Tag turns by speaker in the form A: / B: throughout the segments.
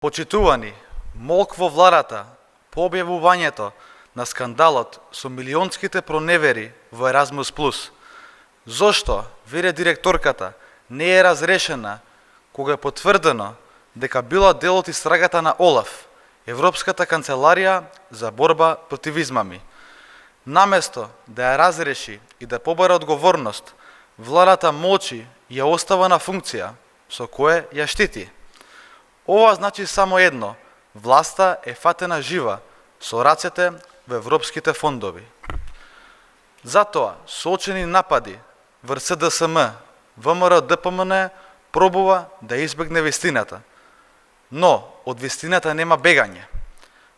A: Почитувани, молк во владата по објавувањето на скандалот со милионските проневери во Еразмус Плюс. Зошто, веле директорката, не е разрешена кога е потврдено дека била дел од истрагата на ОЛАФ, Европската канцеларија за борба против измами. Наместо да ја разреши и да побара одговорност, владата молчи и ја остава на функција со кое ја штити. Ова значи само едно: власта е фатена жива со рацете во европските фондови. Затоа соочени напади врз СДСМ, ВМРО ДПМН пробува да избегне вистината. Но од вистината нема бегање.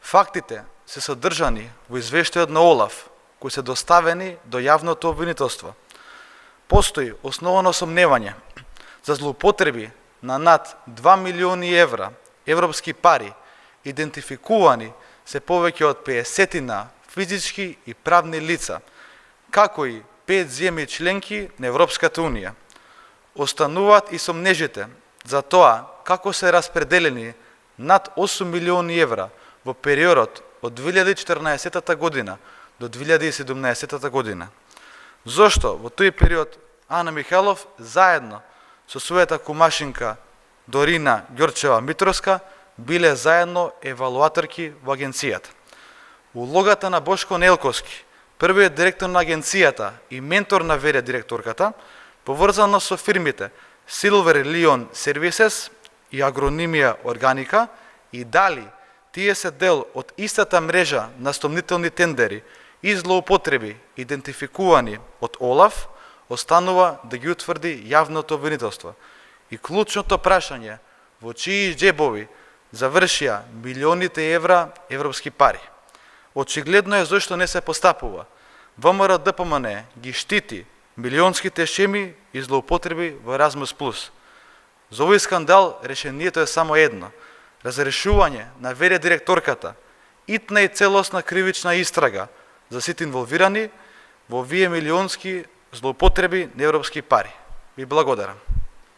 A: Фактите се содржани во извештајот на ОЛАФ, кои се доставени до јавното обвинителство. Постои основано сомневање за злоупотреби на над 2 милиони евра европски пари, идентификувани се повеќе од 50 физички и правни лица, како и 5 земји членки на Европската Унија. Остануваат и сомнежите за тоа како се распределени над 8 милиони евра во периодот од 2014 година до 2017 година. Зошто во тој период Ана Михайлов заедно со својата кумашинка Дорина Ѓорчева-Митровска биле заедно евалуаторки во агенцијата. Улогата на Бошко Нелковски, првиот директор на агенцијата и ментор на ВД директорката, поврзано со фирмите Silver Lion Services и Агронимија Органика, и дали тие се дел од истата мрежа на стомнителни тендери и злоупотреби идентификувани од ОЛАФ, останува да ги утврди јавното обвинителство. И клучното прашање, во чии џебови завршија милионите евра европски пари. Очигледно е зашто не се постапува. ВМРО ДПМН ги штити милионските шеми и злоупотреби во Еразмус Плюс. За овој скандал решението е само едно: разрешување на ВД директорката, итна и целосна кривична истрага за сите инволвирани во овие милионски злоупотреби на европски пари. Ви благодарам.